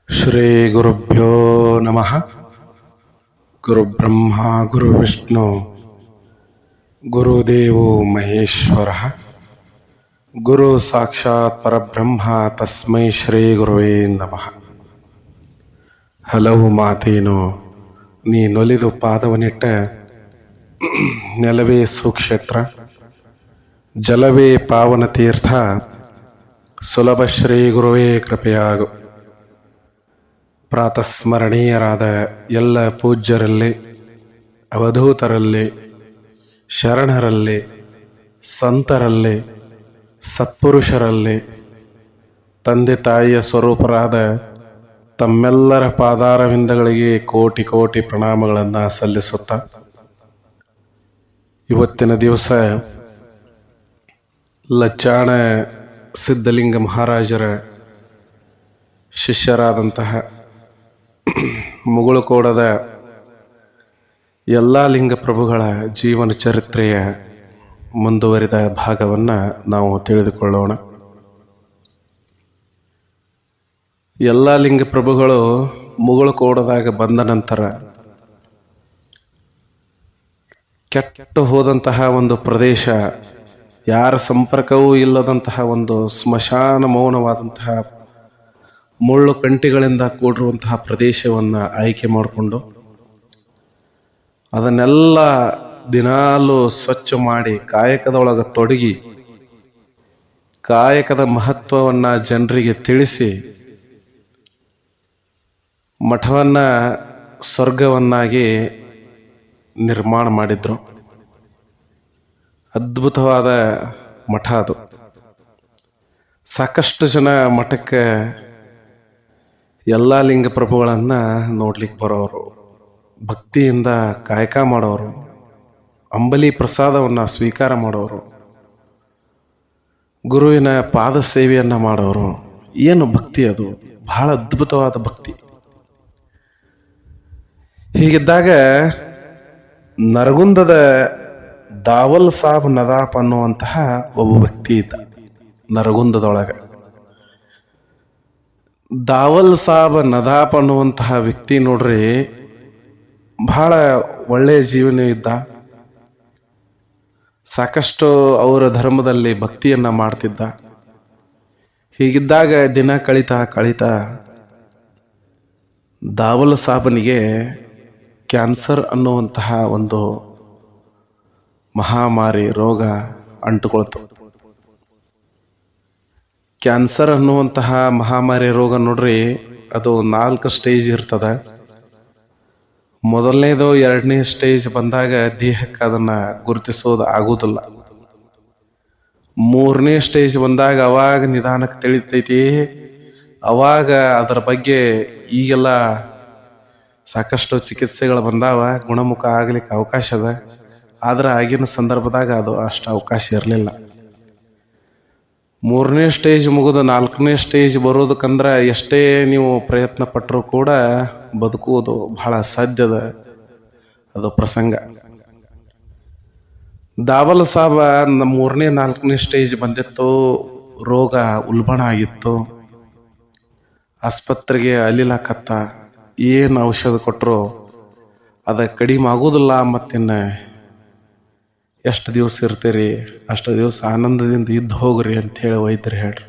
ಶ್ರೀ ಗುರುಭ್ಯೋ ನಮಃ. ಗುರುಬ್ರಹ್ಮ ಗುರುವಿಷ್ಣು ಗುರುದೇವೋ ಮಹೇಶ್ವರ. ಗುರು ಸಾಕ್ಷಾತ್ ಪರಬ್ರಹ್ಮ ತಸ್ಮೈ ಶ್ರೀ ಗುರುವೇ ನಮಃ. ಹಲವು ಮಾತೇನು ನೀ ನೊಲಿದು ಪಾದವನಿಟ್ಟ ನೆಲವೇ ಸುಕ್ಷೇತ್ರ, ಜಲವೇ ಪಾವನ ತೀರ್ಥ, ಸುಲಭ ಶ್ರೀ ಗುರುವೇ ಕೃಪೆಯಾಗು. ಪ್ರಾತಸ್ಮರಣೀಯರಾದ ಎಲ್ಲ ಪೂಜ್ಯರಲ್ಲಿ, ಅವಧೂತರಲ್ಲಿ, ಶರಣರಲ್ಲಿ, ಸಂತರಲ್ಲಿ, ಸತ್ಪುರುಷರಲ್ಲಿ, ತಂದೆ ತಾಯಿಯ ಸ್ವರೂಪರಾದ ತಮ್ಮೆಲ್ಲರ ಪಾದಾರವಿಂದಗಳಿಗೆ ಕೋಟಿ ಕೋಟಿ ಪ್ರಣಾಮಗಳನ್ನು ಸಲ್ಲಿಸುತ್ತಾ, ಇವತ್ತಿನ ದಿವಸ ಲಚ್ಚಾಣ ಸಿದ್ಧಲಿಂಗ ಮಹಾರಾಜರ ಶಿಷ್ಯರಾದಂತಹ ಮುಗುಳುಕೋಡದ ಎಲ್ಲ ಲಿಂಗ ಪ್ರಭುಗಳ ಜೀವನ ಚರಿತ್ರೆಯ ಮುಂದುವರಿದ ಭಾಗವನ್ನು ನಾವು ತಿಳಿದುಕೊಳ್ಳೋಣ. ಎಲ್ಲ ಲಿಂಗ ಪ್ರಭುಗಳು ಮುಗುಳುಕೋಡದಾಗ ಬಂದ ನಂತರ ಕೆಟ್ಟು ಹೋದಂತಹ ಒಂದು ಪ್ರದೇಶ, ಯಾರ ಸಂಪರ್ಕವೂ ಇಲ್ಲದಂತಹ ಒಂದು ಸ್ಮಶಾನ ಮೌನವಾದಂತಹ ಮುಳ್ಳು ಕಂಟಿಗಳಿಂದ ಕೂಡಿರುವಂತಹ ಪ್ರದೇಶವನ್ನು ಆಯ್ಕೆ ಮಾಡಿಕೊಂಡು ಅದನ್ನೆಲ್ಲ ದಿನಾಲೂ ಸ್ವಚ್ಛ ಮಾಡಿ ಕಾಯಕದೊಳಗೆ ತೊಡಗಿ ಕಾಯಕದ ಮಹತ್ವವನ್ನು ಜನರಿಗೆ ತಿಳಿಸಿ ಮಠವನ್ನು ಸ್ವರ್ಗವನ್ನಾಗಿ ನಿರ್ಮಾಣ ಮಾಡಿದ್ರು. ಅದ್ಭುತವಾದ ಮಠ ಅದು. ಸಾಕಷ್ಟು ಜನ ಮಠಕ್ಕೆ ಎಲ್ಲ ಲಿಂಗ ಪ್ರಭುಗಳನ್ನು ನೋಡ್ಲಿಕ್ಕೆ ಬರೋರು, ಭಕ್ತಿಯಿಂದ ಕಾಯಕ ಮಾಡೋರು, ಅಂಬಲಿ ಪ್ರಸಾದವನ್ನು ಸ್ವೀಕಾರ ಮಾಡೋರು, ಗುರುವಿನ ಪಾದ ಸೇವೆಯನ್ನು ಮಾಡೋರು. ಏನು ಭಕ್ತಿ ಅದು! ಬಹಳ ಅದ್ಭುತವಾದ ಭಕ್ತಿ. ಹೀಗಿದ್ದಾಗ ನರಗುಂದದ ದಾವಲ್ ಸಾಬ್ ನದಾಪ್ ಅನ್ನುವಂತಹ ಒಬ್ಬ ವ್ಯಕ್ತಿ ಇದ್ದ ನರಗುಂದದೊಳಗೆ. ದಾವಲ್ ಸಾಬ್ ನದಾಪ್ ಅನ್ನುವಂತಹ ವ್ಯಕ್ತಿ ನೋಡ್ರಿ, ಬಹಳ ಒಳ್ಳೆಯ ಜೀವನ ಇದ್ದ. ಸಾಕಷ್ಟು ಅವರ ಧರ್ಮದಲ್ಲಿ ಭಕ್ತಿಯನ್ನ ಮಾಡ್ತಿದ್ದ. ಹೀಗಿದ್ದಾಗ ದಿನ ಕಳೀತಾ ದಾವಲ್ ಸಾಬನಿಗೆ ಕ್ಯಾನ್ಸರ್ ಅನ್ನುವಂತಹ ಒಂದು ಮಹಾಮಾರಿ ರೋಗ ಅಂಟುಕೊಳ್ತು. ಕ್ಯಾನ್ಸರ್ ಅನ್ನುವಂತಹ ಮಹಾಮಾರಿ ರೋಗ ನೋಡ್ರಿ, ಅದು 4 ಸ್ಟೇಜ್ ಇರ್ತದೆ. ಮೊದಲನೇದು 2ನೇ ಸ್ಟೇಜ್ ಬಂದಾಗ ದೇಹಕ್ಕೆ ಅದನ್ನು ಗುರುತಿಸೋದು ಆಗೋದಿಲ್ಲ. 3ನೇ ಸ್ಟೇಜ್ ಬಂದಾಗ ಅವಾಗ ನಿಧಾನಕ್ಕೆ ತಿಳಿತೈತಿ. ಅವಾಗ ಅದರ ಬಗ್ಗೆ ಈಗೆಲ್ಲ ಸಾಕಷ್ಟು ಚಿಕಿತ್ಸೆಗಳು ಬಂದಾವ, ಗುಣಮುಖ ಆಗ್ಲಿಕ್ಕೆ ಅವಕಾಶ ಅದ. ಆದ್ರೆ ಆಗಿನ ಸಂದರ್ಭದಾಗ ಅದು ಅಷ್ಟು ಅವಕಾಶ ಇರಲಿಲ್ಲ. 3ನೇ ಸ್ಟೇಜ್ ಮುಗಿದು 4ನೇ ಸ್ಟೇಜ್ ಬರೋದಕ್ಕಂದ್ರೆ ಎಷ್ಟೇ ನೀವು ಪ್ರಯತ್ನ ಪಟ್ಟರೂ ಕೂಡ ಬದುಕುವುದು ಬಹಳ ಸಾಧ್ಯದ ಅದು ಪ್ರಸಂಗ. ದಾವಲ್ ಸಾಬ 3ನೇ 4ನೇ ಸ್ಟೇಜ್ ಬಂದಿತ್ತು. ರೋಗ ಉಲ್ಬಣ ಆಗಿತ್ತು. ಆಸ್ಪತ್ರೆಗೆ ಅಲಿಲಾಕತ್ತ. ಏನು ಔಷಧ ಕೊಟ್ಟರು ಅದ ಕಡಿಮೆ ಆಗೋದಿಲ್ಲ. ಮತ್ತಿನ್ನ ಎಷ್ಟು ದಿವಸ ಇರ್ತೀರಿ, ಅಷ್ಟು ದಿವಸ ಆನಂದದಿಂದ ಇದ್ದು ಹೋಗ್ರಿ ಅಂಥೇಳಿ ವೈದ್ಯರು ಹೇಳ್ರಿ.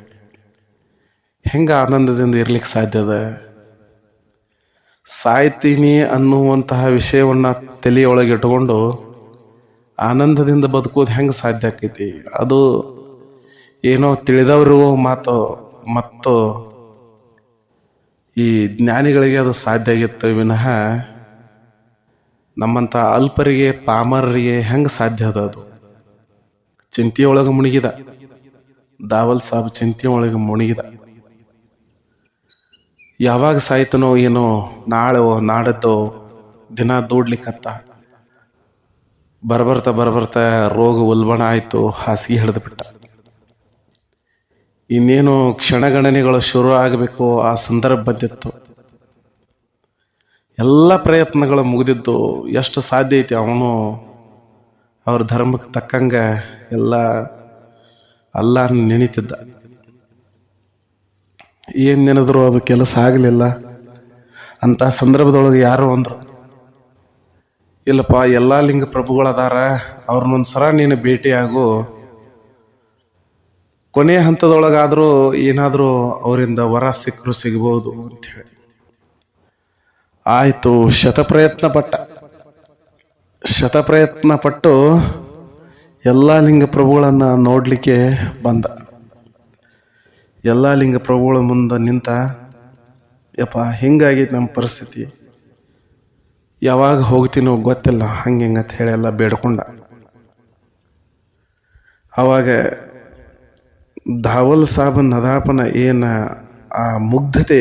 ಹೆಂಗೆ ಆನಂದದಿಂದ ಇರ್ಲಿಕ್ಕೆ ಸಾಧ್ಯದ? ಸಾಯ್ತೀನಿ ಅನ್ನುವಂತಹ ವಿಷಯವನ್ನು ತಲೆಯೊಳಗೆ ಇಟ್ಕೊಂಡು ಆನಂದದಿಂದ ಬದುಕೋದು ಹೆಂಗೆ ಸಾಧ್ಯ ಆಕೈತಿ? ಅದು ಏನೋ ತಿಳಿದವರು ಮಾತು ಮತ್ತು ಈ ಜ್ಞಾನಿಗಳಿಗೆ ಅದು ಸಾಧ್ಯ ಆಗಿತ್ತು ವಿನಃ ನಮ್ಮಂಥ ಅಲ್ಪರಿಗೆ, ಪಾಮರರಿಗೆ ಹೆಂಗೆ ಸಾಧ್ಯ ಅದ? ಅದು ಚಿಂತೆಯೊಳಗೆ ಮುಳುಗಿದ ದಾವಲ್ ಸಾಬ್, ಚಿಂತೆಯೊಳಗೆ ಮುಳುಗಿದ. ಯಾವಾಗ ಸಾಯ್ತನೋ ಏನೋ, ನಾಳೆ ನಾಡದ್ದು ದಿನ ದೂಡ್ಲಿಕ್ಕತ್ತ. ಬರ್ಬರ್ತಾ ರೋಗ ಉಲ್ಬಣ ಆಯಿತು. ಹಾಸಿಗೆ ಹಿಡಿದು ಬಿಟ್ಟ. ಇನ್ನೇನು ಕ್ಷಣಗಣನೆಗಳು ಶುರು ಆಗಬೇಕು ಆ ಸಂದರ್ಭ ಬಂದಿತ್ತು. ಎಲ್ಲ ಪ್ರಯತ್ನಗಳು ಮುಗಿದಿದ್ದು. ಎಷ್ಟು ಸಾಧ್ಯ ಐತಿ ಅವನು ಅವ್ರ ಧರ್ಮಕ್ಕೆ ತಕ್ಕಂಗ ಎಲ್ಲ ಅಲ್ಲಾಹನ ನೆನೀತಿದ್ದ. ಏನು ನೆನೆದ್ರು ಅದು ಕೆಲಸ ಆಗಲಿಲ್ಲ. ಅಂತ ಸಂದರ್ಭದೊಳಗೆ ಯಾರು ಅಂದ್ರು, ಇಲ್ಲಪ್ಪ ಎಲ್ಲ ಲಿಂಗ ಪ್ರಭುಗಳದಾರ, ಅವ್ರನ್ನೊಂದ್ಸರ ನೀನು ಭೇಟಿಯಾಗು, ಕೊನೆಯ ಹಂತದೊಳಗಾದ್ರೂ ಏನಾದರೂ ಅವರಿಂದ ವರ ಸಿಕ್ಕರು ಸಿಗ್ಬೋದು ಅಂತ ಹೇಳಿ. ಆಯ್ತು, ಶತಪ್ರಯತ್ನ ಪಟ್ಟು ಎಲ್ಲ ಲಿಂಗ ಪ್ರಭುಗಳನ್ನ ನೋಡ್ಲಿಕ್ಕೆ ಬಂದ. ಎಲ್ಲ ಲಿಂಗ ಪ್ರಭುಗಳ ಮುಂದೆ ನಿಂತ, ಯಪ್ಪ ಹಿಂಗಾಗೈತಿ ನಮ್ಮ ಪರಿಸ್ಥಿತಿ, ಯಾವಾಗ ಹೋಗ್ತೀನೋ ಗೊತ್ತಿಲ್ಲ, ಹಂಗಂತ ಹೇಳಿ ಎಲ್ಲ ಬೇಡ್ಕೊಂಡ. ಅವಾಗ ದಾವಲ್ ಸಾಬ್ ನದಾಪನ ಏನ ಆ ಮುಗ್ಧತೆ,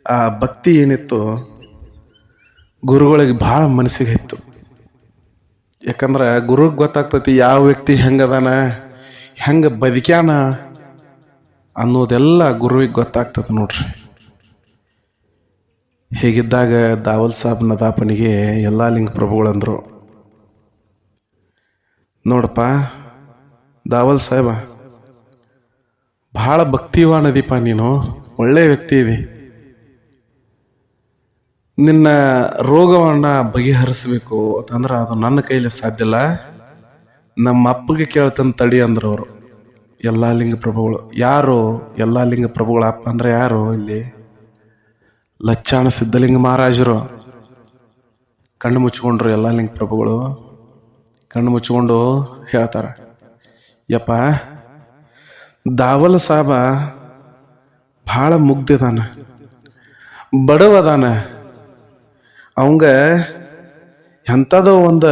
ಆ ಭಕ್ತಿ ಏನಿತ್ತು ಗುರುಗಳಿಗೆ ಭಾಳ ಮನಸ್ಸಿಗೆ ಇತ್ತು. ಯಾಕಂದ್ರೆ ಗುರುಗೆ ಗೊತ್ತಾಗ್ತೈತಿ ಯಾವ ವ್ಯಕ್ತಿ ಹೆಂಗದಾನ, ಹೆಂಗ ಬದುಕ್ಯಾನ ಅನ್ನೋದೆಲ್ಲ ಗುರುವಿಗೆ ಗೊತ್ತಾಗ್ತದೆ ನೋಡ್ರಿ. ಹೀಗಿದ್ದಾಗ ದಾವಲ್ ಸಾಬ್ ನದಾಪನಿಗೆ ಎಲ್ಲ ಲಿಂಗ ಪ್ರಭುಗಳಂದ್ರು, ನೋಡಪ್ಪ ದಾವಲ್ ಸಾಹೇಬ, ಬಹಳ ಭಕ್ತಿವಾನದೀಪ, ನೀನು ಒಳ್ಳೆ ವ್ಯಕ್ತಿ ಇದೆ, ನಿನ್ನ ರೋಗವನ್ನ ಬಗೆಹರಿಸಬೇಕು ಅಂತಂದ್ರೆ ಅದು ನನ್ನ ಕೈಲಿ ಸಾಧ್ಯ ಇಲ್ಲ, ನಮ್ಮ ಅಪ್ಪಗೆ ಕೇಳ್ತಂತ ತಡಿ ಅಂದ್ರು ಅವರು. ಎಲ್ಲ ಲಿಂಗ ಪ್ರಭುಗಳು ಯಾರು? ಎಲ್ಲ ಲಿಂಗ ಪ್ರಭುಗಳ ಅಪ್ಪ ಅಂದ್ರೆ ಯಾರು? ಇಲ್ಲಿ ಲಚ್ಚಾಣ ಸಿದ್ಧಲಿಂಗ ಮಹಾರಾಜರು. ಕಣ್ಣು ಮುಚ್ಕೊಂಡ್ರು ಎಲ್ಲ ಲಿಂಗ ಪ್ರಭುಗಳು. ಕಣ್ಣು ಮುಚ್ಕೊಂಡು ಹೇಳ್ತಾರ, ಯಪ್ಪ ದಾವಲ್ ಸಾಬ ಭಾಳ ಮುಗ್ದಿದಾನ, ಬಡವದಾನ, ಅವಂಗ ಎಂಥದೋ ಒಂದು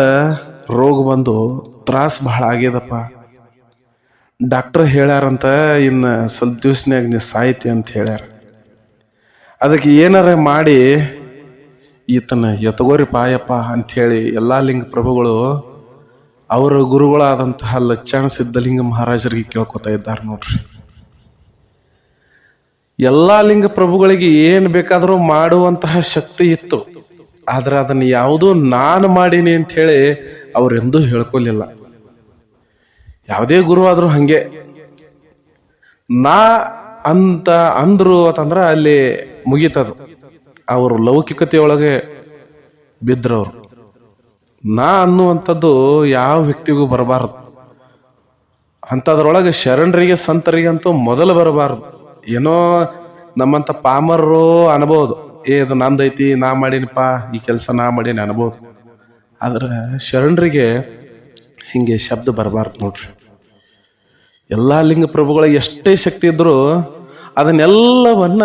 ರೋಗ ಬಂದು ತ್ರಾಸ ಭಾಳ ಆಗ್ಯದಪ್ಪ. ಡಾಕ್ಟರ್ ಹೇಳ್ಯಾರಂತ ಇನ್ನು ಸ್ವಲ್ಪ ದಿವ್ಸನ್ಯಾಗ ನೀ ಸಾಯ್ತಿ ಅಂತ ಹೇಳ್ಯಾರ. ಅದಕ್ಕೆ ಏನಾರ ಮಾಡಿ ಈತನ ಎತ್ತಗೋರಿ ಪಾಯಪ್ಪ ಅಂಥೇಳಿ ಎಲ್ಲ ಲಿಂಗ ಪ್ರಭುಗಳು ಅವರ ಗುರುಗಳಾದಂತಹ ಲಚ್ಚಾಣ ಸಿದ್ಧಲಿಂಗ ಮಹಾರಾಜರಿಗೆ ಕೇಳ್ಕೊತಾ ಇದ್ದಾರೆ ನೋಡ್ರಿ. ಎಲ್ಲ ಲಿಂಗ ಪ್ರಭುಗಳಿಗೆ ಏನು ಬೇಕಾದರೂ ಮಾಡುವಂತಹ ಶಕ್ತಿ ಇತ್ತು, ಆದ್ರೆ ಅದನ್ನ ಯಾವುದೂ ನಾನು ಮಾಡೀನಿ ಅಂತ ಹೇಳಿ ಅವರೆಂದೂ ಹೇಳ್ಕೊಲಿಲ್ಲ. ಯಾವುದೇ ಗುರು ಆದ್ರೂ ಹಂಗೆ ನಾ ಅಂತ ಅಂದ್ರು ಅಂತಂದ್ರ ಅಲ್ಲಿ ಮುಗೀತದು. ಅವರು ಲೌಕಿಕತೆಯೊಳಗೆ ಬಿದ್ರವ್ರು. ನಾ ಅನ್ನುವಂಥದ್ದು ಯಾವ ವ್ಯಕ್ತಿಗೂ ಬರಬಾರದು. ಅಂಥದ್ರೊಳಗೆ ಶರಣರಿಗೆ ಸಂತರಿಗಂತೂ ಮೊದಲು ಬರಬಾರದು. ಏನೋ ನಮ್ಮಂಥ ಪಾಮರರು ಅನ್ಬೋದು, ಇದು ನಂದೈತಿ, ನಾ ಮಾಡೀನಿಪ್ಪ, ಈ ಕೆಲಸ ನಾ ಮಾಡೀನಿ ಅನ್ಬೋದು. ಆದ್ರೆ ಶರಣರಿಗೆ ಹಿಂಗೆ ಶಬ್ದ ಬರಬಾರ್ದು ನೋಡ್ರಿ. ಎಲ್ಲ ಲಿಂಗ ಪ್ರಭುಗಳಿಗೆ ಎಷ್ಟೇ ಶಕ್ತಿ ಇದ್ರೂ ಅದನ್ನೆಲ್ಲವನ್ನ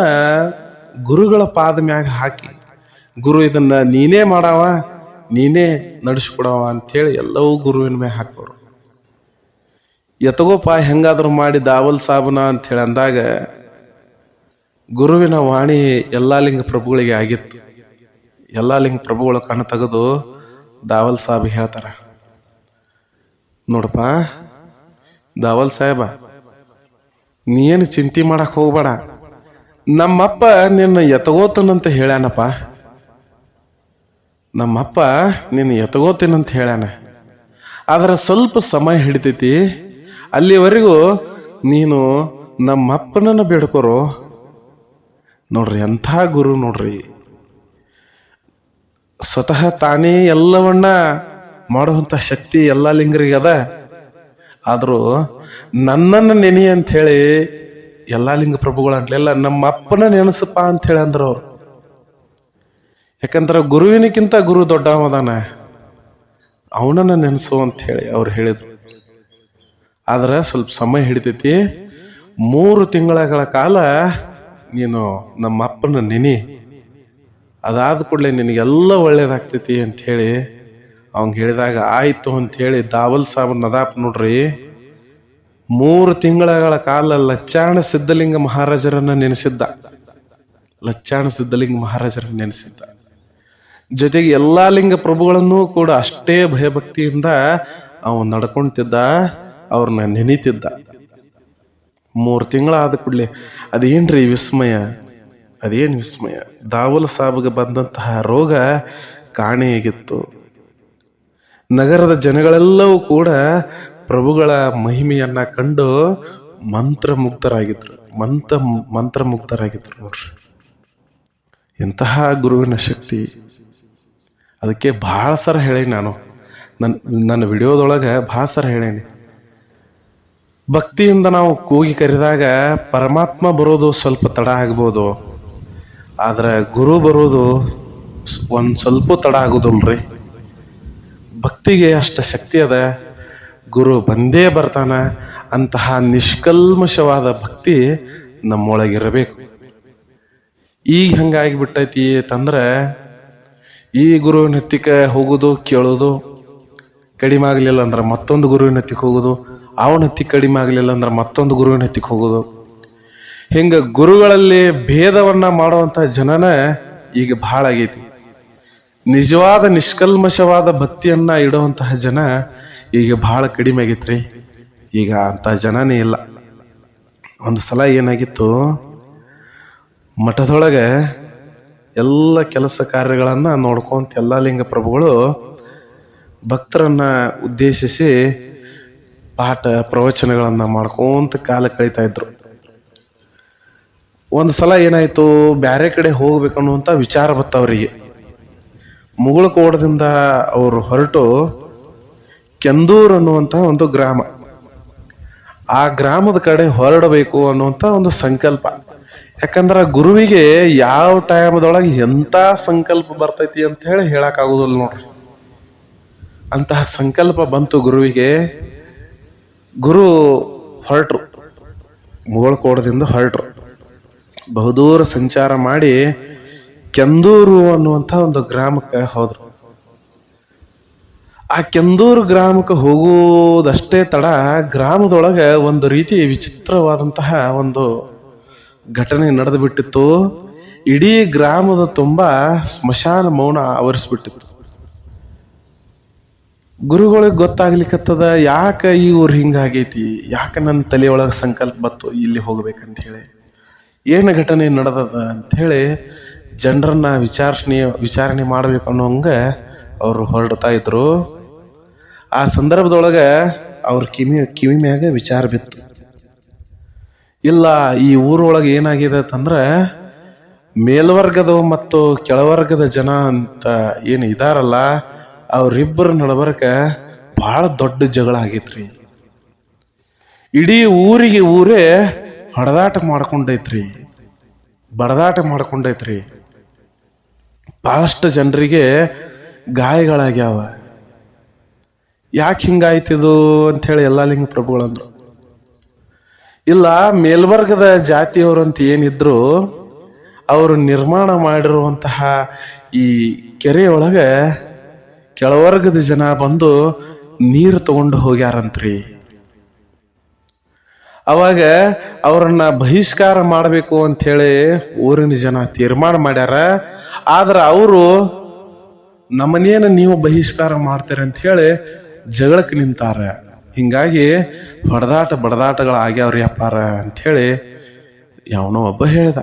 ಗುರುಗಳ ಪಾದ ಮ್ಯಾಗ ಹಾಕಿ, ಗುರು ಇದನ್ನ ನೀನೇ ಮಾಡವ, ನೀನೇ ನಡೆಸ್ಕೊಡವ ಅಂಥೇಳಿ ಎಲ್ಲವೂ ಗುರುವಿನ ಮ್ಯಾಗ ಹಾಕೋರು. ಎತ್ತಗೋಪ ಹೆಂಗಾದ್ರೂ ಮಾಡಿ ದಾವಲ್ ಸಾಬನ ಅಂಥೇಳಿ ಅಂದಾಗ ಗುರುವಿನ ವಾಣಿ ಎಲ್ಲ ಲಿಂಗ ಪ್ರಭುಗಳಿಗೆ ಆಗಿತ್ತು. ಎಲ್ಲ ಲಿಂಗ ಪ್ರಭುಗಳು ಕಣ್ಣು ತೆಗೆದು ದಾವಲ್ ಸಾಬ್ ಹೇಳ್ತಾರ, ನೋಡಪ್ಪ ದಾವಲ್ ಸಾಹೇಬ, ನೀನು ಚಿಂತೆ ಮಾಡಕ್ ಹೋಗ್ಬೇಡ, ನಮ್ಮಪ್ಪ ನಿನ್ನ ಎತ್ತಗೋತನಂತ ಹೇಳ್ಯಾನಪ್ಪ, ನಮ್ಮಪ್ಪ ನಿನ್ನ ಎತ್ತಗೋತೀನಂತ ಹೇಳ್ಯಾನ. ಆದ್ರೆ ಸ್ವಲ್ಪ ಸಮಯ ಹಿಡಿತೈತಿ, ಅಲ್ಲಿವರೆಗೂ ನೀನು ನಮ್ಮಪ್ಪನನ್ನ ಬೇಡ್ಕೊರು. ನೋಡ್ರಿ ಎಂಥ ಗುರು ನೋಡ್ರಿ, ಸ್ವತಃ ತಾನೇ ಎಲ್ಲವನ್ನ ಮಾಡುವಂಥ ಶಕ್ತಿ ಎಲ್ಲ ಲಿಂಗರಿಗೆ ಅದ. ಆದ್ರೂ ನನ್ನನ್ನು ನೆನಿ ಅಂತ ಹೇಳಿ ಎಲ್ಲ ಲಿಂಗ ಪ್ರಭುಗಳು ಅಂಟ್ಲಿಲ್ಲ, ನಮ್ಮ ಅಪ್ಪನ ನೆನಸಪ್ಪ ಅಂತ ಹೇಳಿ ಅಂದ್ರು ಅವ್ರು. ಯಾಕಂದ್ರೆ ಗುರುವಿನಕ್ಕಿಂತ ಗುರು ದೊಡ್ಡವದಾನ, ಅವನನ್ನ ನೆನೆಸು ಅಂತ ಹೇಳಿ ಅವ್ರು ಹೇಳಿದ್ರು. ಆದ್ರೆ ಸ್ವಲ್ಪ ಸಮಯ ಹಿಡಿತೈತಿ, 3 ತಿಂಗಳ ಕಾಲ ನೀನು ನಮ್ಮ ಅಪ್ಪನ ನೆನಿ, ಅದಾದ ಕೂಡಲೇ ನಿನಗೆಲ್ಲ ಒಳ್ಳೇದಾಗ್ತೈತಿ ಅಂತ ಹೇಳಿ ಅವಂಗ ಹೇಳಿದಾಗ ಆಯ್ತು ಅಂತ ಹೇಳಿ ದಾವಲ್ ಸಾಬ್ ನದಾಪ್ ನೋಡ್ರಿ 3 ತಿಂಗಳ ಕಾಲ ಲಚ್ಚಾಣ ಸಿದ್ಧಲಿಂಗ ಮಹಾರಾಜರನ್ನ ನೆನೆಸಿದ್ದ. ಲಚ್ಚಾಣ ಸಿದ್ಧಲಿಂಗ ಮಹಾರಾಜರನ್ನ ನೆನೆಸಿದ್ದ. ಜೊತೆಗೆ ಎಲ್ಲಾ ಲಿಂಗ ಪ್ರಭುಗಳನ್ನು ಕೂಡ ಅಷ್ಟೇ ಭಯಭಕ್ತಿಯಿಂದ ಅವನು ನಡ್ಕೊಂತಿದ್ದ, ಅವ್ರನ್ನ ನೆನೀತಿದ್ದ. 3 ತಿಂಗಳಾದ ಕೂಡಲೇ ಅದೇನ್ರಿ ವಿಸ್ಮಯ, ಅದೇನು ವಿಸ್ಮಯ, ದಾವಲ್ ಸಾಬ್ಗೆ ಬಂದಂತಹ ರೋಗ ಕಾಣೆಯಾಗಿತ್ತು. ನಗರದ ಜನಗಳೆಲ್ಲವೂ ಕೂಡ ಪ್ರಭುಗಳ ಮಹಿಮೆಯನ್ನ ಕಂಡು ಮಂತ್ರಮುಗ್ಧರಾಗಿದ್ರು ನೋಡ್ರಿ. ಇಂತಹ ಗುರುವಿನ ಶಕ್ತಿ. ಅದಕ್ಕೆ ಭಾಳ ಸರ ಹೇಳೀನಿ ನಾನು, ನನ್ನ ವಿಡಿಯೋದೊಳಗೆ ಭಾಳ ಸರ ಹೇಳೀನಿ. ಭಕ್ತಿಯಿಂದ ನಾವು ಕೂಗಿ ಕರೆದಾಗ ಪರಮಾತ್ಮ ಬರೋದು ಸ್ವಲ್ಪ ತಡ ಆಗ್ಬೋದು, ಆದ್ರೆ ಗುರು ಬರೋದು ಒಂದು ಸ್ವಲ್ಪ ತಡ ಆಗೋದಿಲ್ರಿ. ಭಕ್ತಿಗೆ ಅಷ್ಟು ಶಕ್ತಿ ಅದ, ಗುರು ಬಂದೇ ಬರ್ತಾನ. ಅಂತಹ ನಿಷ್ಕಲ್ಮಶವಾದ ಭಕ್ತಿ ನಮ್ಮೊಳಗಿರಬೇಕು. ಈಗ ಹಂಗಾಗಿಬಿಟ್ಟೈತಿ ಅಂತಂದ್ರೆ ಈ ಗುರುವಿನ ಹತ್ತಿಗೆ ಹೋಗೋದು ಕೇಳೋದು, ಕಡಿಮೆ ಆಗಲಿಲ್ಲ ಅಂದ್ರೆ ಮತ್ತೊಂದು ಗುರುವಿನ ಹತ್ತಿಗೆ ಹೋಗೋದು, ಅವನ ಹತ್ತಿಗೆ ಕಡಿಮೆ ಆಗಲಿಲ್ಲ ಅಂದ್ರೆ ಮತ್ತೊಂದು ಗುರುವಿನ ಹತ್ತಿಗೆ ಹೋಗೋದು. ಹಿಂಗೆ ಗುರುಗಳಲ್ಲಿ ಭೇದವನ್ನ ಮಾಡುವಂಥ ಜನನ ಈಗ ಭಾಳ ಆಗೈತಿ. ನಿಜವಾದ ನಿಷ್ಕಲ್ಮಶವಾದ ಭಕ್ತಿಯನ್ನ ಇಡುವಂತಹ ಜನ ಈಗ ಭಾಳ ಕಡಿಮೆ ಆಗೈತ್ರಿ. ಈಗ ಅಂತ ಜನನೇ ಇಲ್ಲ. ಒಂದು ಸಲ ಏನಾಗಿತ್ತು, ಮಠದೊಳಗೆ ಎಲ್ಲ ಕೆಲಸ ಕಾರ್ಯಗಳನ್ನ ನೋಡ್ಕೊಂತ ಎಲ್ಲ ಲಿಂಗ ಪ್ರಭುಗಳು ಭಕ್ತರನ್ನ ಉದ್ದೇಶಿಸಿ ಪಾಠ ಪ್ರವಚನಗಳನ್ನ ಮಾಡ್ಕೊಂತ ಕಾಲ ಕಳೀತಾ ಇದ್ರು. ಒಂದು ಸಲ ಏನಾಯ್ತು, ಬ್ಯಾರೆ ಕಡೆ ಹೋಗ್ಬೇಕನ್ನುವಂತ ವಿಚಾರ ಬತ್ತವರಿಗೆ. ಮುಗುಳಕೋಟದಿಂದ ಅವರು ಹೊರಟು ಕೆಂದೂರು ಅನ್ನುವಂಥ ಒಂದು ಗ್ರಾಮ, ಆ ಗ್ರಾಮದ ಕಡೆ ಹೊರಡಬೇಕು ಅನ್ನುವಂಥ ಒಂದು ಸಂಕಲ್ಪ. ಯಾಕಂದ್ರೆ ಗುರುವಿಗೆ ಯಾವ ಟೈಮ್ದೊಳಗೆ ಎಂಥ ಸಂಕಲ್ಪ ಬರ್ತೈತಿ ಅಂತ ಹೇಳಿ ಹೇಳಕ್ ಆಗುದಿಲ್ಲ ನೋಡ್ರಿ. ಅಂತಹ ಸಂಕಲ್ಪ ಬಂತು ಗುರುವಿಗೆ. ಗುರು ಹೊರಟ್ರು, ಮುಗುಳಕೋಟದಿಂದ ಹೊರಟ್ರು. ಬಹುದೂರ ಸಂಚಾರ ಮಾಡಿ ಕೆಂದೂರು ಅನ್ನುವಂಥ ಒಂದು ಗ್ರಾಮಕ್ಕೆ ಹೋದ್ರು. ಆ ಕೆಂದೂರು ಗ್ರಾಮಕ್ಕೆ ಹೋಗುವುದಷ್ಟೇ ತಡ, ಗ್ರಾಮದೊಳಗೆ ಒಂದು ರೀತಿ ವಿಚಿತ್ರವಾದಂತಹ ಒಂದು ಘಟನೆ ನಡೆದು ಬಿಟ್ಟಿತ್ತು. ಇಡೀ ಗ್ರಾಮದ ತುಂಬಾ ಸ್ಮಶಾನ ಮೌನ ಆವರಿಸ್ಬಿಟ್ಟಿತ್ತು. ಗುರುಗಳಿಗೆ ಗೊತ್ತಾಗ್ಲಿಕ್ಕತ್ತದ, ಯಾಕೆ ಈ ಊರು ಹಿಂಗಾಗೈತಿ, ಯಾಕೆ ನನ್ನ ತಲೆಯೊಳಗೆ ಸಂಕಲ್ಪ ಬತ್ತು ಇಲ್ಲಿ ಹೋಗ್ಬೇಕಂತ ಹೇಳಿ, ಏನು ಘಟನೆ ನಡೆದದ ಅಂಥೇಳಿ ಜನರನ್ನ ವಿಚಾರಣೆ ಮಾಡ್ಬೇಕು ಅನ್ನೋಂಗ ಅವರು ಹೊರಡ್ತಾ ಇದ್ರು. ಆ ಸಂದರ್ಭದೊಳಗೆ ಅವ್ರ ಕಿವಿ ಮ್ಯಾಗ ವಿಚಾರ ಬಿತ್ತು. ಇಲ್ಲ, ಈ ಊರೊಳಗೆ ಏನಾಗಿದೆ ಅಂತಂದ್ರೆ ಮೇಲ್ವರ್ಗದ ಮತ್ತು ಕೆಳವರ್ಗದ ಜನ ಅಂತ ಏನು ಇದಾರಲ್ಲ, ಅವ್ರಿಬ್ಬರ ನಡಬರ್ಕ ಬಹಳ ದೊಡ್ಡ ಜಗಳ ಆಗೈತ್ರಿ. ಇಡೀ ಊರೇ ಹೊಡೆದಾಟ ಮಾಡ್ಕೊಂಡೈತ್ರಿ, ಬಡದಾಟ ಮಾಡ್ಕೊಂಡೈತ್ರಿ. ಬಹಳಷ್ಟು ಜನರಿಗೆ ಗಾಯಗಳಾಗ್ಯಾವ. ಯಾಕೆ ಹಿಂಗಾಯ್ತಿದು ಅಂಥೇಳಿ ಎಲ್ಲ ಲಿಂಗ ಪ್ರಭುಗಳಂದ್ರು. ಇಲ್ಲ, ಮೇಲ್ವರ್ಗದ ಜಾತಿಯವರಂತ ಏನಿದ್ರು ಅವರು ನಿರ್ಮಾಣ ಮಾಡಿರುವಂತಹ ಈ ಕೆರೆಯೊಳಗೆ ಕೆಳವರ್ಗದ ಜನ ಬಂದು ನೀರು ತಗೊಂಡು ಹೋಗ್ಯಾರಂತ್ರಿ. ಅವಾಗ ಅವರನ್ನ ಬಹಿಷ್ಕಾರ ಮಾಡಬೇಕು ಅಂತ ಹೇಳಿ ಊರಿನ ಜನ ತೀರ್ಮಾನ ಮಾಡ್ಯಾರ. ಆದ್ರ ಅವರು ನಮ್ಮನೇನ ನೀವು ಬಹಿಷ್ಕಾರ ಮಾಡ್ತೀರಿ ಅಂತ ಹೇಳಿ ಜಗಳಕ್ಕೆ ನಿಂತಾರ. ಹಿಂಗಾಗಿ ಬಡದಾಟಗಳು ಆಗ್ಯಾವ್ರಿ ಅಪ್ಪಾರ ಅಂಥೇಳಿ ಯಾವನೋ ಒಬ್ಬ ಹೇಳಿದ.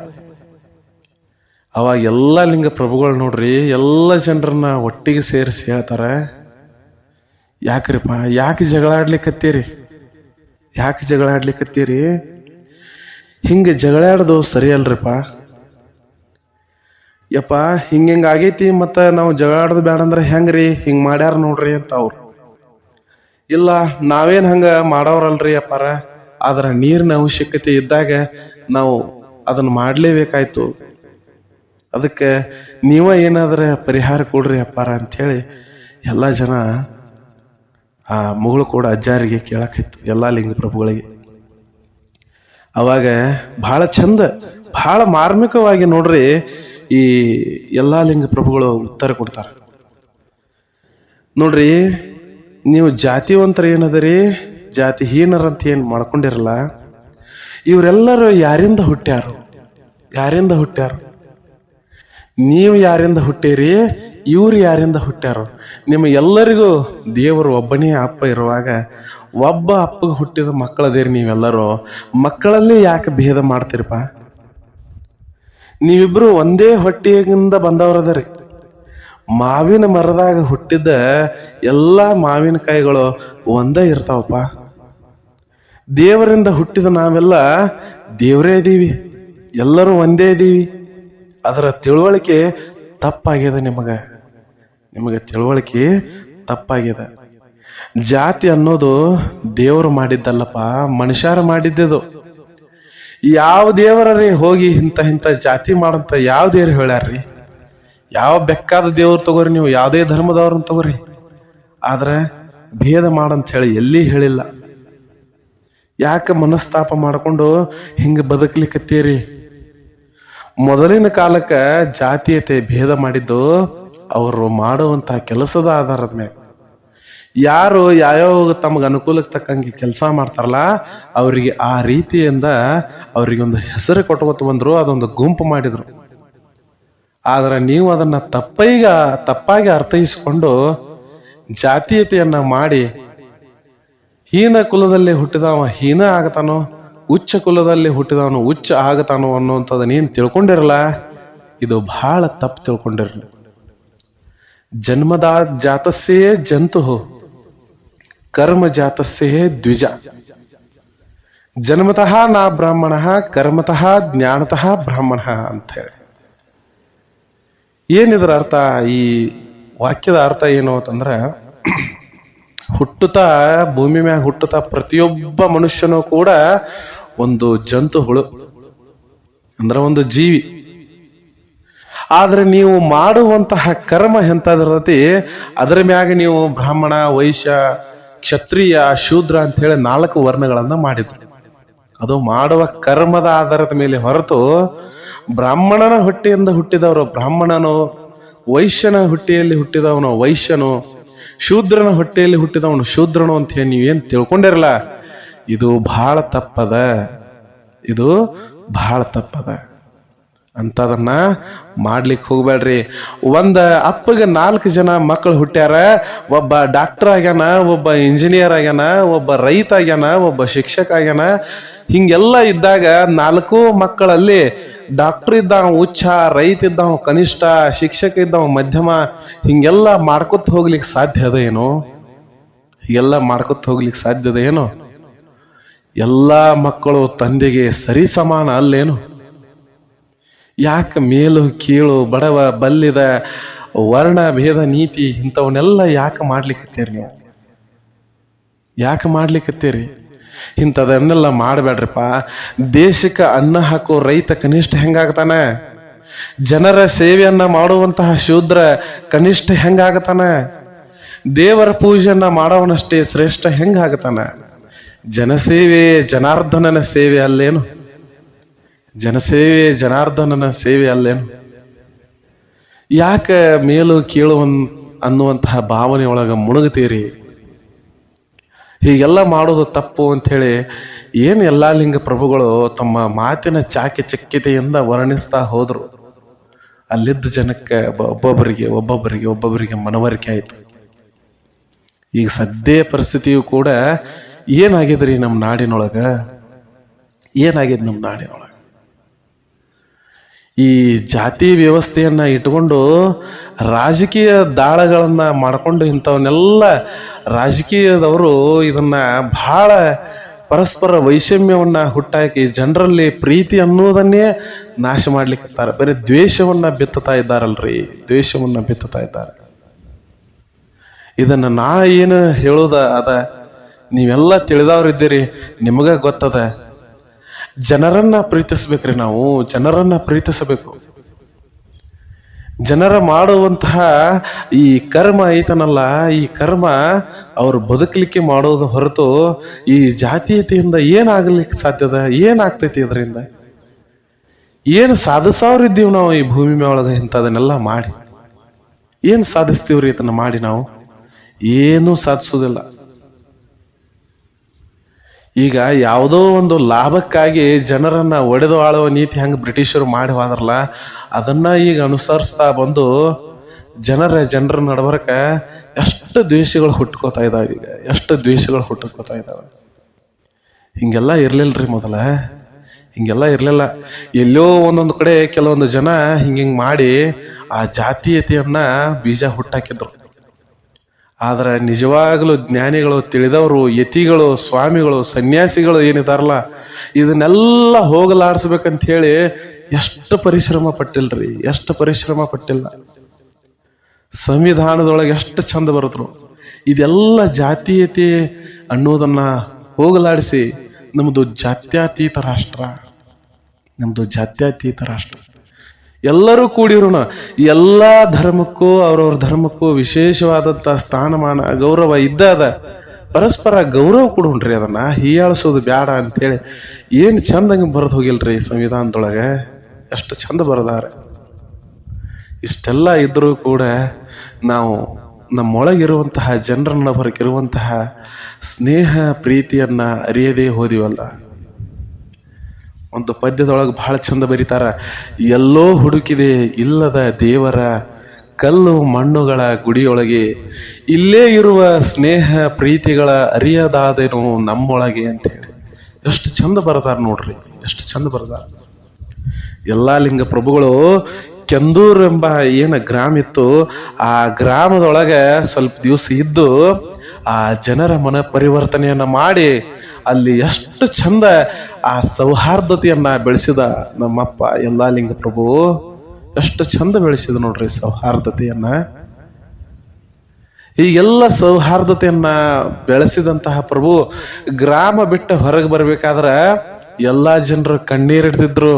ಅವಾಗ ಎಲ್ಲ ಲಿಂಗ ಪ್ರಭುಗಳು ನೋಡ್ರಿ, ಎಲ್ಲ ಜನರನ್ನ ಒಟ್ಟಿಗೆ ಸೇರಿಸಿ ಹೇಳ್ತಾರ, ಯಾಕ್ರಿಪ್ಪ, ಯಾಕೆ ಜಗಳ ಆಡ್ಲಿಕ್ಕತ್ತೀರಿ, ಯಾಕೆ ಜಗಳ ಆಡ್ಲಿಕ್ಕತ್ತೀರಿ, ಹಿಂಗೆ ಜಗಳಾಡೋದು ಸರಿ ಅಲ್ರಿಪ್ಪ. ಯಪ್ಪ, ಹಿಂಗ ಆಗೈತಿ, ಮತ್ತ ನಾವು ಜಗಳ ಆಡೋದು ಬೇಡ ಅಂದ್ರೆ ಹೆಂಗ್ರಿ, ಹಿಂಗ್ ಮಾಡ್ಯಾರ ನೋಡ್ರಿ ಅಂತ ಅವ್ರು. ಇಲ್ಲ, ನಾವೇನ್ ಹಂಗ ಮಾಡೋರಲ್ರಿ ಅಪ್ಪಾರ, ಆದ್ರ ನೀರಿನ ಅವಶ್ಯಕತೆ ಇದ್ದಾಗ ನಾವು ಅದನ್ನ ಮಾಡ್ಲೇಬೇಕಾಯ್ತು, ಅದಕ್ಕೆ ನೀವ ಏನಾದ್ರೆ ಪರಿಹಾರ ಕೊಡ್ರಿ ಅಪ್ಪಾರ ಅಂಥೇಳಿ ಎಲ್ಲ ಜನ ಆ ಮುಗುಳಕೋಡ ಅಜ್ಜಾರಿಗೆ ಕೇಳಾಕಿತ್ತು, ಎಲ್ಲ ಲಿಂಗ ಪ್ರಭುಗಳಿಗೆ. ಅವಾಗ ಬಹಳ ಚಂದ, ಬಹಳ ಮಾರ್ಮಿಕವಾಗಿ ನೋಡ್ರಿ ಈ ಎಲ್ಲಾ ಲಿಂಗ ಪ್ರಭುಗಳು ಉತ್ತರ ಕೊಡ್ತಾರ. ನೋಡ್ರಿ, ನೀವು ಜಾತಿವಂತರ ಏನದರಿ, ಜಾತಿಹೀನರಂತ ಏನ್ ಮಾಡ್ಕೊಂಡಿರಲ್ಲ, ಇವರೆಲ್ಲರೂ ಯಾರಿಂದ ಹುಟ್ಟ್ಯಾರು, ಯಾರಿಂದ ಹುಟ್ಟ್ಯಾರು, ನೀವು ಯಾರಿಂದ ಹುಟ್ಟೀರಿ, ಇವ್ರು ಯಾರಿಂದ ಹುಟ್ಟ್ಯಾರು. ನಿಮ್ಮ ಎಲ್ಲರಿಗೂ ದೇವರು ಒಬ್ಬನೇ ಅಪ್ಪ ಇರುವಾಗ ಒಬ್ಬ ಅಪ್ಪಗೆ ಹುಟ್ಟಿದ ಮಕ್ಕಳದೇರಿ ನೀವೆಲ್ಲರೂ. ಮಕ್ಕಳಲ್ಲಿ ಯಾಕೆ ಭೇದ ಮಾಡ್ತೀರಪ್ಪ? ನೀವಿಬ್ರು ಒಂದೇ ಹೊಟ್ಟೆಯಿಂದ ಬಂದವರದರಿ. ಮಾವಿನ ಮರದಾಗ ಹುಟ್ಟಿದ ಎಲ್ಲ ಮಾವಿನಕಾಯಿಗಳು ಒಂದೇ ಇರ್ತಾವಪ್ಪ. ದೇವರಿಂದ ಹುಟ್ಟಿದ ನಾವೆಲ್ಲ ದೇವರೇ ಇದೀವಿ, ಎಲ್ಲರೂ ಒಂದೇ ಇದೀವಿ. ಅದರ ತಿಳುವಳಿಕೆ ತಪ್ಪಾಗಿದೆ. ನಿಮಗೆ ತಿಳುವಳಿಕೆ ತಪ್ಪಾಗಿದೆ. ಜಾತಿ ಅನ್ನೋದು ದೇವರು ಮಾಡಿದ್ದಲ್ಲಪ್ಪ, ಮನುಷ್ಯರು ಮಾಡಿದ್ದದು. ಯಾವ ದೇವರೇ ಹೋಗಿ ಇಂಥ ಜಾತಿ ಮಾಡಂತ ಯಾವ ದೇವ್ರು ಹೇಳ್ಯಾರ್ರಿ? ಯಾವ ಬೆಕ್ಕಾದ ದೇವ್ರು ತಗೋರಿ, ನೀವು ಯಾವುದೇ ಧರ್ಮದವ್ರನ್ನ ತಗೋರಿ, ಆದ್ರೆ ಭೇದ ಮಾಡಂತ ಹೇಳಿ ಎಲ್ಲಿ ಹೇಳಿಲ್ಲ. ಯಾಕೆ ಮನಸ್ತಾಪ ಮಾಡ್ಕೊಂಡು ಹಿಂಗ ಬದುಕಲಿಕ್ಕತ್ತೀರಿ? ಮೊದಲಿನ ಕಾಲಕ್ಕ ಜಾತೀಯತೆ ಭೇದ ಮಾಡಿದ್ದು ಅವರು ಮಾಡುವಂತಹ ಕೆಲಸದ ಆಧಾರದ ಮೇಲೆ. ಯಾರು ಯಾವ್ಯಾವ ತಮಗೆ ಅನುಕೂಲಕ್ಕೆ ತಕ್ಕಂಗೆ ಕೆಲಸ ಮಾಡ್ತಾರಲ್ಲ ಅವರಿಗೆ ಆ ರೀತಿಯಿಂದ ಅವ್ರಿಗೆ ಒಂದು ಹೆಸರು ಕೊಟ್ಕೊತ ಬಂದ್ರು, ಅದೊಂದು ಗುಂಪು ಮಾಡಿದ್ರು. ಆದ್ರೆ ನೀವು ಅದನ್ನ ತಪ್ಪಾಗಿ ಅರ್ಥೈಸಿಕೊಂಡು ಜಾತೀಯತೆಯನ್ನ ಮಾಡಿ ಹೀನ ಕುಲದಲ್ಲಿ ಹುಟ್ಟಿದವ ಹೀನ ಆಗತಾನೋ, ಉಚ್ಚ ಕುಲದಲ್ಲಿ ಹುಟ್ಟಿದವನು ಉಚ್ಚ ಆಗತಾನೋ ಅನ್ನುವಂಥದ್ದನ್ನ ಏನ್ ತಿಳ್ಕೊಂಡಿರಲ್ಲ, ಇದು ಬಹಳ ತಪ್ಪು ತಿಳ್ಕೊಂಡಿರಲಿ. ಜನ್ಮದಾ ಜಾತಸ್ಸೇ ಜಂತು ಕರ್ಮ ಜಾತಸ್ಸೇ ದ್ವಿಜ. ಜನ್ಮತಃ ನಾ ಬ್ರಾಹ್ಮಣ, ಕರ್ಮತಃ ಜ್ಞಾನತಃ ಬ್ರಾಹ್ಮಣ ಅಂತ ಹೇಳಿ. ಏನಿದ್ರ ಅರ್ಥ? ಈ ವಾಕ್ಯದ ಅರ್ಥ ಏನು ಅಂತಂದ್ರ, ಹುಟ್ಟುತ್ತಾ ಭೂಮಿ ಮ್ಯಾಗ ಹುಟ್ಟುತ್ತಾ ಪ್ರತಿಯೊಬ್ಬ ಮನುಷ್ಯನೂ ಕೂಡ ಒಂದು ಜಂತು ಹುಳು, ಅಂದ್ರೆ ಒಂದು ಜೀವಿ. ಆದ್ರೆ ನೀವು ಮಾಡುವಂತಹ ಕರ್ಮ ಎಂತದಿರತಿ, ಅದರ ಮ್ಯಾಗ ನೀವು ಬ್ರಾಹ್ಮಣ, ವೈಶ್ಯ, ಕ್ಷತ್ರಿಯ, ಶೂದ್ರ ಅಂತ ಹೇಳಿ 4 ವರ್ಣಗಳನ್ನ ಮಾಡಿದ್ರು. ಅದು ಮಾಡುವ ಕರ್ಮದ ಆಧಾರದ ಮೇಲೆ ಹೊರತು ಬ್ರಾಹ್ಮಣನ ಹೊಟ್ಟೆಯಿಂದ ಹುಟ್ಟಿದವರು ಬ್ರಾಹ್ಮಣನು, ವೈಶ್ಯನ ಹೊಟ್ಟೆಯಲ್ಲಿ ಹುಟ್ಟಿದವನು ವೈಶ್ಯನು, ಶೂದ್ರನ ಹೊಟ್ಟೆಯಲ್ಲಿ ಹುಟ್ಟಿದವನು ಶೂದ್ರನು ಅಂತ ಹೇಳಿ ನೀವೇನ್ ತಿಳ್ಕೊಂಡಿರಲ್ಲ. ಇದು ಬಹಳ ತಪ್ಪದ, ಇದು ಬಹಳ ತಪ್ಪದ. ಅಂತದನ್ನ ಮಾಡ್ಲಿಕ್ಕೆ ಹೋಗ್ಬೇಡ್ರಿ. ಒಂದ ಅಪ್ಪಗೆ 4 ಜನ ಮಕ್ಕಳು ಹುಟ್ಟ್ಯಾರ. ಒಬ್ಬ ಡಾಕ್ಟರ್ ಆಗ್ಯಾನ, ಒಬ್ಬ ಇಂಜಿನಿಯರ್ ಆಗ್ಯಾನ, ಒಬ್ಬ ರೈತ ಆಗ್ಯಾನ, ಒಬ್ಬ ಶಿಕ್ಷಕ ಆಗ್ಯಾನ. ಹಿಂಗೆಲ್ಲ ಇದ್ದಾಗ 4 ಮಕ್ಕಳಲ್ಲಿ ಡಾಕ್ಟರ್ ಇದ್ದವ ಉಚ್ಚ, ರೈತ ಇದ್ದವ ಕನಿಷ್ಠ, ಶಿಕ್ಷಕ ಇದ್ದವ ಮಧ್ಯಮ, ಹಿಂಗೆಲ್ಲ ಮಾಡ್ಕೊತ ಹೋಗ್ಲಿಕ್ಕೆ ಸಾಧ್ಯ ಅದ ಏನು? ಹೀಗೆಲ್ಲ ಮಾಡ್ಕೊತ ಹೋಗ್ಲಿಕ್ಕೆ ಸಾಧ್ಯದ ಏನು? ಎಲ್ಲಾ ಮಕ್ಕಳು ತಂದೆಗೆ ಸರಿ ಸಮಾನ ಅಲ್ಲೇನು? ಯಾಕೆ ಮೇಲು ಕೀಳು, ಬಡವ ಬಲ್ಲಿದ, ವರ್ಣ ಭೇದ ನೀತಿ ಇಂಥವನ್ನೆಲ್ಲ ಯಾಕೆ ಮಾಡ್ಲಿಕ್ಕತ್ತೀರಿ ನೀವು? ಯಾಕೆ ಮಾಡ್ಲಿಕ್ಕತ್ತೀರಿ? ಇಂಥದನ್ನೆಲ್ಲ ಮಾಡಬೇಡ್ರಿಪ್ಪ. ದೇಶಕ್ಕೆ ಅನ್ನ ಹಾಕೋ ರೈತ ಕನಿಷ್ಠ ಹೆಂಗಾಗ್ತಾನ? ಜನರ ಸೇವೆಯನ್ನ ಮಾಡುವಂತಹ ಶೂದ್ರ ಕನಿಷ್ಠ ಹೆಂಗಾಗತಾನ? ದೇವರ ಪೂಜೆಯನ್ನ ಮಾಡೋವನಷ್ಟೇ ಶ್ರೇಷ್ಠ ಹೆಂಗಾಗತಾನ? ಜನಸೇವೆ ಜನಾರ್ದನನ ಸೇವೆ ಅಲ್ಲೇನು? ಜನಸೇವೆ ಜನಾರ್ದನನ ಸೇವೆ ಅಲ್ಲೇನು? ಯಾಕೆ ಮೇಲು ಕೀಳು ಅನ್ನುವಂತಹ ಭಾವನೆಯೊಳಗ ಮುಳುಗುತ್ತೀರಿ? ಹೀಗೆಲ್ಲ ಮಾಡೋದು ತಪ್ಪು ಅಂಥೇಳಿ ಏನು ಎಲ್ಲಾ ಲಿಂಗ ಪ್ರಭುಗಳು ತಮ್ಮ ಮಾತಿನ ಚಾಕಿ ಚಕ್ಯತೆಯಿಂದ ವರ್ಣಿಸ್ತಾ ಹೋದ್ರು. ಅಲ್ಲಿದ್ದ ಜನಕ್ಕೆ ಒಬ್ಬೊಬ್ಬರಿಗೆ ಮನವರಿಕೆ ಆಯ್ತು. ಈಗ ಸದ್ಯ ಪರಿಸ್ಥಿತಿಯು ಕೂಡ ಏನಾಗಿದ್ರಿ ನಮ್ಮ ನಾಡಿನೊಳಗ? ಏನಾಗಿದೆ ನಮ್ಮ ನಾಡಿನೊಳಗ? ಈ ಜಾತಿ ವ್ಯವಸ್ಥೆಯನ್ನ ಇಟ್ಕೊಂಡು ರಾಜಕೀಯ ದಾಳಗಳನ್ನ ಮಾಡ್ಕೊಂಡು ಇಂಥವನ್ನೆಲ್ಲ ರಾಜಕೀಯದವರು ಇದನ್ನ ಬಹಳ ಪರಸ್ಪರ ವೈಷಮ್ಯವನ್ನ ಹುಟ್ಟಾಕಿ ಜನರಲ್ಲಿ ಪ್ರೀತಿ ಅನ್ನೋದನ್ನೇ ನಾಶ ಮಾಡ್ಲಿಕ್ಕತ್ತಾರ. ಬರೀ ದ್ವೇಷವನ್ನ ಬಿತ್ತುತ್ತಾ ಇದ್ದಾರಲ್ರಿ, ದ್ವೇಷವನ್ನ ಬಿತ್ತುತ್ತಾ ಇದ್ದಾರೆ. ಇದನ್ನ ನಾ ಏನು ಹೇಳೋದ ಅದ, ನೀವೆಲ್ಲ ತಿಳಿದವ್ರಿದ್ದೀರಿ, ನಿಮಗ ಗೊತ್ತದ. ಜನರನ್ನ ಪ್ರೀತಿಸ್ಬೇಕ್ರಿ. ನಾವು ಜನರನ್ನ ಪ್ರೀತಿಸಬೇಕು. ಜನರ ಮಾಡುವಂತಹ ಈ ಕರ್ಮ ಐತನಲ್ಲ, ಈ ಕರ್ಮ ಅವರು ಬದುಕಲಿಕ್ಕೆ ಮಾಡೋದು ಹೊರತು ಈ ಜಾತೀಯತೆಯಿಂದ ಏನಾಗಲಿಕ್ಕೆ ಸಾಧ್ಯದ? ಏನಾಗ್ತೈತಿ ಇದರಿಂದ? ಏನು ಸಾಧಿಸೋರಿದ್ದೀವಿ ನಾವು ಈ ಭೂಮಿ ಒಳಗೆ? ಇಂಥದನ್ನೆಲ್ಲ ಮಾಡಿ ಏನು ಸಾಧಿಸ್ತೀವ್ರಿ? ಇದನ್ನ ಮಾಡಿ ನಾವು ಏನೂ ಸಾಧಿಸೋದಿಲ್ಲ. ಈಗ ಯಾವುದೋ ಒಂದು ಲಾಭಕ್ಕಾಗಿ ಜನರನ್ನ ಒಡೆದು ಆಳುವ ನೀತಿ ಹೆಂಗೆ ಬ್ರಿಟಿಷರು ಮಾಡಿ ಹೋದ್ರಲ್ಲ, ಅದನ್ನ ಈಗ ಅನುಸರಿಸ್ತಾ ಬಂದು ಜನರ ನಡಬರ್ಕ ಎಷ್ಟು ದ್ವೇಷಗಳು ಹುಟ್ಕೋತಾ ಇದಾವೆ. ಈಗ ಎಷ್ಟು ದ್ವೇಷಗಳು ಹುಟ್ಕೋತಾ ಇದಾವೆ. ಹಿಂಗೆಲ್ಲ ಇರ್ಲಿಲ್ರಿ ಮೊದಲ, ಹಿಂಗೆಲ್ಲ ಇರ್ಲಿಲ್ಲ. ಎಲ್ಲೋ ಒಂದೊಂದು ಕಡೆ ಕೆಲವೊಂದು ಜನ ಹಿಂಗಿಂಗ್ ಮಾಡಿ ಆ ಜಾತೀಯತೆಯನ್ನ ಬೀಜ ಹುಟ್ಟಾಕಿದ್ರು. ಆದ್ರೆ ನಿಜವಾಗಲೂ ಜ್ಞಾನಿಗಳು, ತಿಳಿದವರು, ಯತಿಗಳು, ಸ್ವಾಮಿಗಳು, ಸನ್ಯಾಸಿಗಳು ಏನಿದಾರಲ್ಲ, ಇದನ್ನೆಲ್ಲ ಹೋಗಲಾಡಿಸ್ಬೇಕಂತ ಹೇಳಿ ಎಷ್ಟು ಪರಿಶ್ರಮ ಪಟ್ಟಿಲ್ರಿ, ಎಷ್ಟು ಪರಿಶ್ರಮ ಪಟ್ಟಿಲ್ಲ. ಸಂವಿಧಾನದೊಳಗೆ ಎಷ್ಟು ಚಂದ ಬರೆದ್ರು. ಇದೆಲ್ಲ ಜಾತೀಯತೆ ಅನ್ನೋದನ್ನ ಹೋಗಲಾಡಿಸಿ ನಮ್ದು ಜಾತ್ಯತೀತ ರಾಷ್ಟ್ರ, ನಮ್ದು ಜಾತ್ಯತೀತ ರಾಷ್ಟ್ರ. ಎಲ್ಲರೂ ಕೂಡಿರೋಣ. ಎಲ್ಲ ಧರ್ಮಕ್ಕೂ ಅವ್ರವ್ರ ಧರ್ಮಕ್ಕೂ ವಿಶೇಷವಾದಂಥ ಸ್ಥಾನಮಾನ ಗೌರವ ಇದ್ದಾದ. ಪರಸ್ಪರ ಗೌರವ ಕೊಡೋಣ್ರಿ, ಅದನ್ನ ಹೀಯಾಳಿಸೋದು ಬ್ಯಾಡ ಅಂತೇಳಿ ಏನು ಚಂದಂಗೆ ಬರೆದು ಹೋಗಿಲ್ರಿ ಸಂವಿಧಾನದೊಳಗೆ. ಎಷ್ಟು ಚಂದ ಬರೆದಾರೆ. ಇಷ್ಟೆಲ್ಲ ಇದ್ರೂ ಕೂಡ ನಾವು ನಮ್ಮೊಳಗಿರುವಂತಹ ಜನರನ್ನ ಹೊರಗಿರುವಂತಹ ಸ್ನೇಹ ಪ್ರೀತಿಯನ್ನ ಅರಿಯದೇ ಹೋದಿವಲ್ಲ. ಒಂದು ಪದ್ಯದೊಳಗೆ ಬಹಳ ಚಂದ ಬರೀತಾರ, ಎಲ್ಲೋ ಹುಡುಕಿದೆ ಇಲ್ಲದ ದೇವರ ಕಲ್ಲು ಮಣ್ಣುಗಳ ಗುಡಿಯೊಳಗೆ, ಇಲ್ಲೇ ಇರುವ ಸ್ನೇಹ ಪ್ರೀತಿಗಳ ಅರಿಯದಾದೇನು ನಮ್ಮೊಳಗೆ ಅಂತ ಹೇಳಿ ಎಷ್ಟು ಚಂದ ಬರದಾರ ನೋಡ್ರಿ, ಎಷ್ಟು ಚಂದ ಬರದಾರ. ಎಲ್ಲಾ ಲಿಂಗ ಪ್ರಭುಗಳು ಕೆಂದೂರ್ ಎಂಬ ಏನು ಗ್ರಾಮ ಇತ್ತು, ಆ ಗ್ರಾಮದೊಳಗೆ ಸ್ವಲ್ಪ ದಿವಸ ಇದ್ದು ಆ ಜನರ ಮನ ಪರಿವರ್ತನೆಯನ್ನ ಮಾಡಿ ಅಲ್ಲಿ ಎಷ್ಟು ಚಂದ ಆ ಸೌಹಾರ್ದತೆಯನ್ನ ಬೆಳೆಸಿದ ನಮ್ಮಪ್ಪ ಎಲ್ಲಾ ಲಿಂಗ ಪ್ರಭು. ಎಷ್ಟು ಚಂದ ಬೆಳೆಸಿದ ನೋಡ್ರಿ ಸೌಹಾರ್ದತೆಯನ್ನ. ಈಗೆಲ್ಲ ಸೌಹಾರ್ದತೆಯನ್ನ ಬೆಳೆಸಿದಂತಹ ಪ್ರಭು ಗ್ರಾಮ ಬಿಟ್ಟು ಹೊರಗೆ ಬರ್ಬೇಕಾದ್ರ ಎಲ್ಲಾ ಜನರು ಕಣ್ಣೀರಿಡ್ತಿದ್ರು.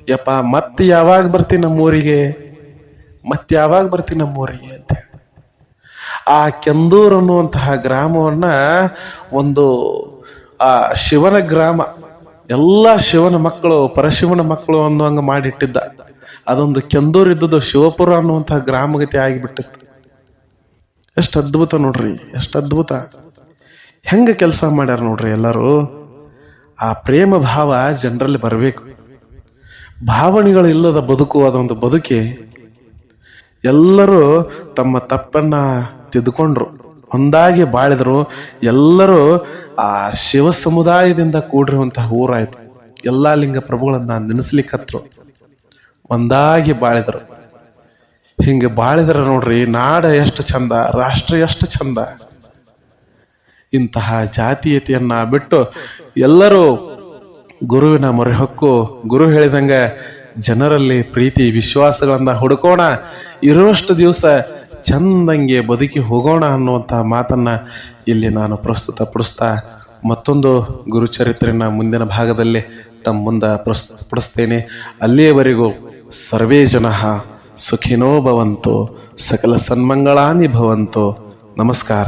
ಯಪ್ಪ ಮತ್ತೆ ಯಾವಾಗ ಬರ್ತೀನಿ ನಮ್ಮೂರಿಗೆ, ಮತ್ತೆ ಯಾವಾಗ ಬರ್ತೀನಿ ನಮ್ಮೂರಿಗೆ ಅಂತ. ಆ ಕೆಂದೂರು ಅನ್ನುವಂತಹ ಗ್ರಾಮವನ್ನ ಒಂದು ಆ ಶಿವನ ಗ್ರಾಮ, ಎಲ್ಲ ಶಿವನ ಮಕ್ಕಳು ಪರಶಿವನ ಮಕ್ಕಳು ಅನ್ನುವಂಗ ಮಾಡಿಟ್ಟಿದ್ದ. ಅದೊಂದು ಕೆಂದೂರು ಇದ್ದದ್ದು ಶಿವಪುರ ಅನ್ನುವಂತಹ ಗ್ರಾಮಗತಿ ಆಗಿಬಿಟ್ಟಿತ್ತು. ಎಷ್ಟು ಅದ್ಭುತ ನೋಡ್ರಿ, ಎಷ್ಟು ಅದ್ಭುತ. ಹೆಂಗ ಕೆಲಸ ಮಾಡ್ಯಾರ ನೋಡ್ರಿ ಎಲ್ಲರೂ. ಆ ಪ್ರೇಮ ಭಾವ ಜನರಲ್ಲಿ ಬರಬೇಕು. ಭಾವನೆಗಳು ಇಲ್ಲದ ಬದುಕು ಅದೊಂದು ಬದುಕಿ. ಎಲ್ಲರೂ ತಮ್ಮ ತಪ್ಪನ್ನ ತಿದ್ದುಕೊಂಡ್ರು, ಒಂದಾಗಿ ಬಾಳಿದ್ರು. ಎಲ್ಲರೂ ಆ ಶಿವ ಸಮುದಾಯದಿಂದ ಕೂಡಿರುವಂತಹ ಊರಾಯ್ತು. ಎಲ್ಲಾ ಲಿಂಗ ಪ್ರಭುಗಳನ್ನ ನೆನೆಸ್ಲಿಕ್ಕತ್ರು, ಒಂದಾಗಿ ಬಾಳಿದ್ರು. ಹಿಂಗೆ ಬಾಳಿದ್ರ ನೋಡ್ರಿ ನಾಡ ಎಷ್ಟು ಚಂದ, ರಾಷ್ಟ್ರ ಎಷ್ಟು ಚಂದ. ಇಂತಹ ಜಾತೀಯತೆಯನ್ನ ಬಿಟ್ಟು ಎಲ್ಲರೂ ಗುರುವಿನ ಮೊರೆ ಹೊಕ್ಕು, ಗುರು ಹೇಳಿದಂಗ ಜನರಲ್ಲಿ ಪ್ರೀತಿ ವಿಶ್ವಾಸಗಳನ್ನ ಹುಡುಕೋಣ, ಇರುವಷ್ಟು ದಿವಸ ಚಂದಂಗೆ ಬದುಕಿ ಹೋಗೋಣ ಅನ್ನುವಂತಹ ಮಾತನ್ನ ಇಲ್ಲಿ ನಾನು ಪ್ರಸ್ತುತಪಡಿಸ್ತಾ ಮತ್ತೊಂದು ಗುರುಚರಿತ್ರೆಯನ್ನ ಮುಂದಿನ ಭಾಗದಲ್ಲಿ ತಮ್ಮ ಮುಂದೆ ಪ್ರಸ್ತುತಪಡಿಸ್ತೇನೆ. ಅಲ್ಲಿಯವರೆಗೂ ಸರ್ವೇ ಜನಃ ಸುಖಿನೋ ಭವಂತು, ಸಕಲ ಸನ್ಮಂಗಳಾನಿ ಭವಂತು. ನಮಸ್ಕಾರ.